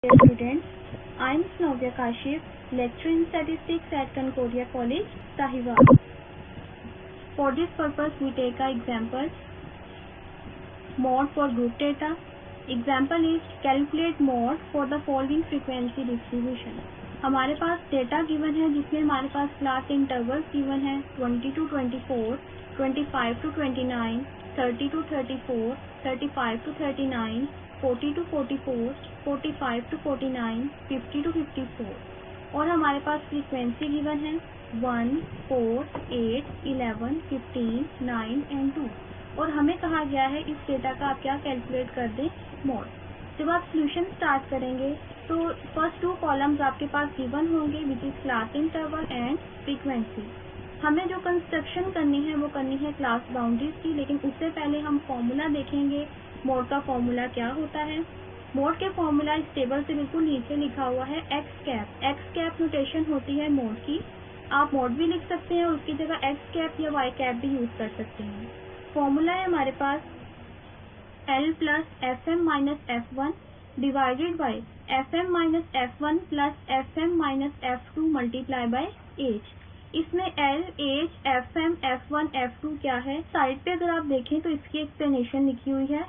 Dear students, I am Snavya Kashif, lecturer in statistics at Concordia College, Sahiwal. For this purpose, we take an example, mode for group data. Example is calculate mode for the following frequency distribution. हमारे पास data given है जिसमें हमारे पास class intervals given है 20 to 24, 25 to 29, 30 to 34, 35 to 39, 40 to 44, 45 to 49, 50 to 54 और हमारे पास frequency given है 1, 4, 8, 11, 15, 9 and 2 और हमें कहा गया है इस डेटा का आप क्या कैलकुलेट कर दें मोड। जब आप सोल्यूशन स्टार्ट करेंगे तो फर्स्ट टू कॉलम्स आपके पास गिवन होंगे which is class interval and frequency. हमें जो कंस्ट्रक्शन करनी है वो करनी है क्लास बाउंड्रीज की, लेकिन उससे पहले हम फॉर्मूला देखेंगे मोड का फॉर्मूला क्या होता है। मोड के फॉर्मूला इस टेबल से बिल्कुल नीचे लिखा हुआ है x cap. X cap notation होती है मोड की, आप मोड भी लिख सकते हैं, उसकी जगह एक्स कैप या वाई कैप भी यूज कर सकते हैं। फॉर्मूला है हमारे पास L plus F M minus F one divided by F M minus F one plus F M minus F two multiply by H. इसमें L, H, F M, F one, F two क्या है, side पे अगर आप देखें तो इसकी explanation लिखी हुई है।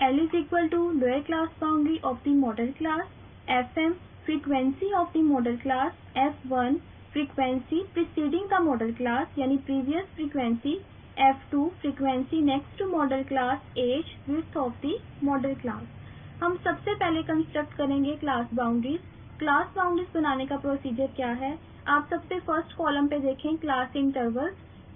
L is equal to lower class boundary of the modal class, F M frequency of the modal class, F one frequency preceding the modal class यानी previous frequency, F2 frequency next to modal class, H width of the modal class. हम सबसे पहले construct करेंगे class boundaries. Class boundaries बनाने का procedure क्या है, आप सबसे फर्स्ट कॉलम पे देखें क्लास इंटरवल्स,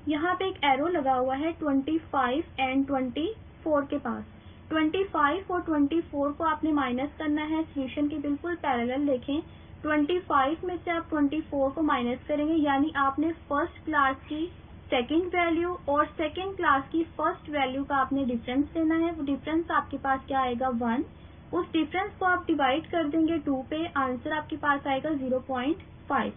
यहाँ पे एक एरो लगा हुआ है 25 एंड 24 के पास। 25 और 24 को आपने माइनस करना है, सोल्यूशन के बिल्कुल पैरेलल देखें। 25 में से आप 24 को माइनस करेंगे यानी आपने फर्स्ट क्लास की सेकेंड वैल्यू और सेकेंड क्लास की फर्स्ट वैल्यू का आपने डिफरेंस लेना है। वो डिफरेंस आपके पास क्या आएगा 1। उस डिफरेंस को आप डिवाइड कर देंगे 2 पे, आंसर आपके पास आएगा 0.5।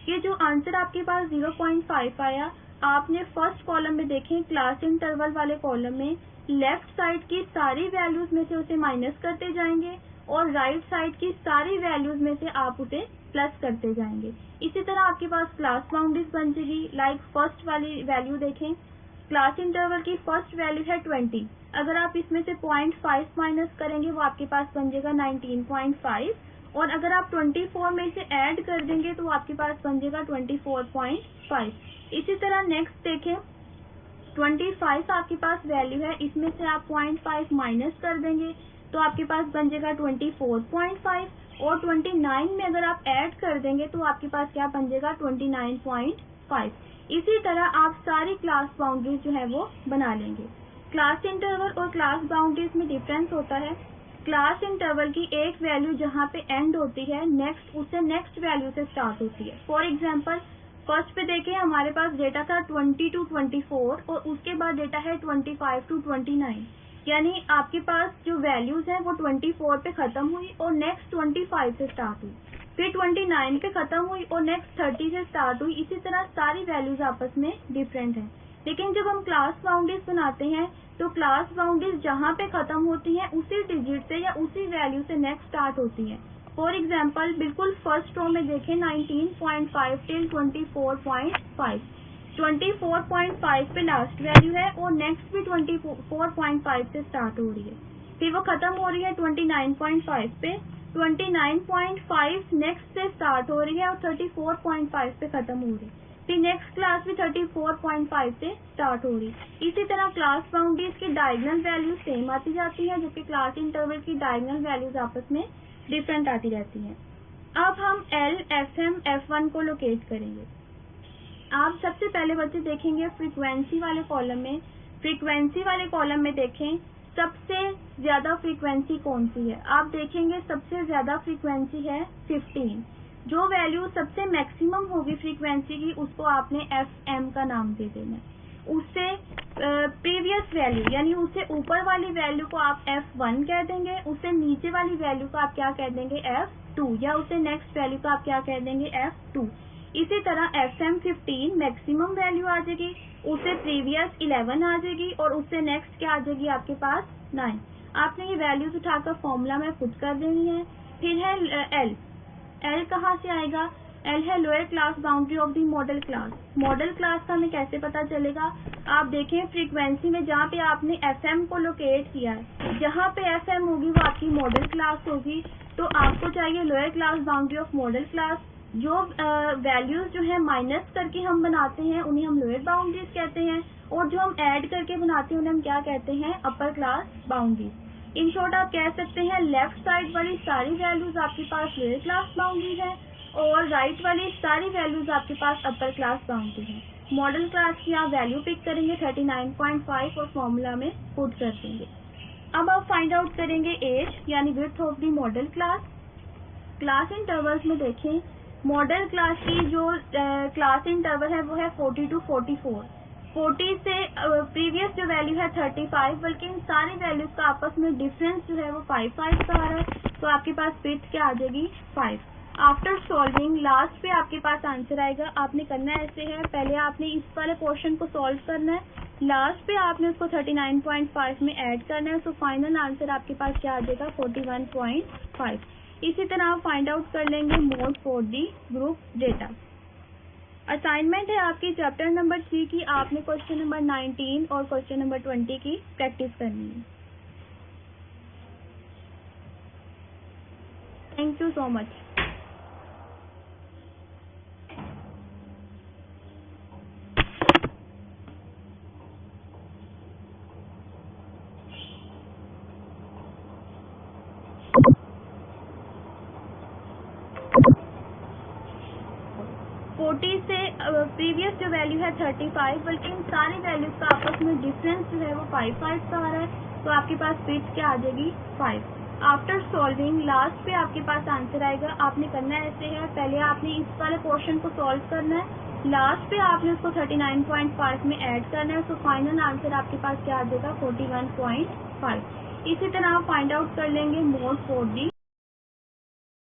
ये जो आंसर आपके पास 0.5 आया, आपने फर्स्ट कॉलम में देखें क्लास इंटरवल वाले कॉलम में लेफ्ट साइड की सारी वैल्यूज में से उसे माइनस करते जाएंगे और राइट साइड की सारी वैल्यूज में से आप उसे प्लस करते जाएंगे। इसी तरह आपके पास क्लास बाउंड्रीज बन जाएगी। लाइक फर्स्ट वाली वैल्यू देखें, क्लास इंटरवल की फर्स्ट वैल्यू है 20, अगर आप इसमें से 0.5 माइनस करेंगे वो आपके पास बन जाएगा 19.5 और अगर आप 24 में से ऐड कर देंगे तो आपके पास बन जाएगा 24.5। इसी तरह नेक्स्ट देखें 25 आपके पास वैल्यू है, इसमें से आप 0.5 माइनस कर देंगे तो आपके पास बन जाएगा 24.5 और 29 में अगर आप ऐड कर देंगे तो आपके पास क्या बन जाएगा 29.5। इसी तरह आप सारी क्लास बाउंड्रीज जो है वो बना लेंगे। क्लास इंटरवल और क्लास बाउंड्रीज में डिफरेंस होता है। क्लास इंटरवल की एक वैल्यू जहाँ पे एंड होती है नेक्स्ट उससे नेक्स्ट वैल्यू से स्टार्ट होती है। फॉर एग्जाम्पल फर्स्ट पे देखें हमारे पास डेटा था 20 to 24 और उसके बाद डेटा है 25 to 29, यानी आपके पास जो वैल्यूज हैं वो 24 पे खत्म हुई और नेक्स्ट 25 से स्टार्ट हुई, फिर 29 पे खत्म हुई और नेक्स्ट 30 से स्टार्ट हुई। इसी तरह सारी वैल्यूज आपस में डिफरेंट हैं। लेकिन जब हम क्लास बाउंड्रीज बनाते हैं तो क्लास बाउंड्रीज जहाँ पे खत्म होती हैं उसी डिजिट से या उसी वैल्यू से नेक्स्ट स्टार्ट होती हैं। फॉर एग्जाम्पल बिल्कुल फर्स्ट रो में देखें 19.5 till 24.5, 24.5 पे लास्ट वैल्यू है और नेक्स्ट भी 24.5 से स्टार्ट हो रही है, फिर वो खत्म हो रही है 29.5 पे, 29.5 नेक्स्ट से स्टार्ट हो रही है और 34.5 पे खत्म हो रही है, फिर नेक्स्ट क्लास भी 34.5 से स्टार्ट हो रही। इसी तरह क्लास बाउंड्रीज की डायगोनल वैल्यू सेम आती जाती है जबकि क्लास इंटरवल की डायगोनल वैल्यूज आपस में डिफरेंट आती रहती हैं। अब हम L, FM, F1 को लोकेट करेंगे। आप सबसे पहले बच्चे देखेंगे फ्रीक्वेंसी वाले कॉलम में, फ्रीक्वेंसी वाले कॉलम में देखें सबसे ज्यादा फ्रीक्वेंसी कौन सी है, आप देखेंगे सबसे ज्यादा फ्रीक्वेंसी है 15। जो वैल्यू सबसे मैक्सिमम होगी फ्रीक्वेंसी की उसको आपने FM का नाम दे देना है। उससे प्रीवियस वैल्यू यानी उससे ऊपर वाली वैल्यू को आप F1 कह देंगे, उससे नीचे वाली वैल्यू को आप क्या कह देंगे F2 या उससे नेक्स्ट वैल्यू को आप क्या कह देंगे F2। इसी तरह FM 15 मैक्सिमम वैल्यू आ जाएगी, उससे प्रीवियस 11 आ जाएगी और उससे नेक्स्ट क्या आ जाएगी आपके पास 9। आपने ये वैल्यूज उठाकर फॉर्मूला में पुट कर देनी है। फिर है एल। एल कहाँ से आएगा? एल है lower class boundary of the modal class. Model class का हमें कैसे पता चलेगा? आप देखें फ्रीक्वेंसी में जहाँ पे आपने एफएम को लोकेट किया है, जहाँ पे एफएम होगी वो आपकी मॉडल क्लास होगी। तो आपको चाहिए lower class boundary of model class. जो वैल्यूज जो है माइनस करके हम बनाते हैं उन्हें हम लोअर बाउंड्रीज कहते हैं, और जो हम ऐड करके बनाते हैं उन्हें हम क्या कहते हैं? Upper class boundaries. In short आप कह सकते हैं लेफ्ट साइड वाली सारी वैल्यूज आपके पास लोअर क्लास बाउंड्रीज है और राइट वाली सारी वैल्यूज आपके पास अपर क्लास बाउंड्री है। मॉडल क्लास की आप वैल्यू पिक करेंगे 39.5 और फॉर्मूला में पुट कर देंगे। अब आप फाइंड आउट करेंगे एज यानी width of the modal class. Class intervals में देखें, मॉडल क्लास की जो क्लास इंटरवल है वो है 40 to 44। 40 से प्रीवियस जो वैल्यू है 35, बल्कि इन सारी वैल्यूज का आपस में डिफरेंस जो है वो 5 का आ रहा है, तो आपके पास विड्थ क्या आ जाएगी? 5। आफ्टर सॉल्विंग लास्ट पे आपके पास आंसर आएगा। आपने करना ऐसे है, पहले आपने इस वाले पोर्शन को सॉल्व करना है, लास्ट पे आपने उसको 39.5 में ऐड करना है, तो फाइनल आंसर आपके पास क्या आ जाएगा? 41.5। इसी तरह आप फाइंड आउट कर लेंगे mode for the group data. Assignment है आपकी चैप्टर नंबर 3 की, आपने क्वेश्चन नंबर 19 और क्वेश्चन नंबर 20 की प्रैक्टिस करनी है। Thank you so much. से प्रीवियस जो वैल्यू है 35, बल्कि इन सारी वैल्यूज का आपस में डिफरेंस जो है वो 5 का आ रहा है, तो आपके पास विड्थ क्या आ जाएगी? 5। आफ्टर सॉल्विंग लास्ट पे आपके पास आंसर आएगा। आपने करना ऐसे है, पहले आपने इस वाले पोर्शन को सॉल्व करना है, लास्ट पे आपने उसको 39.5 में ऐड करना है, तो फाइनल आंसर आपके पास क्या आ जाएगा? 41.5। इसी तरह आप फाइंड आउट कर लेंगे मोड फॉर दी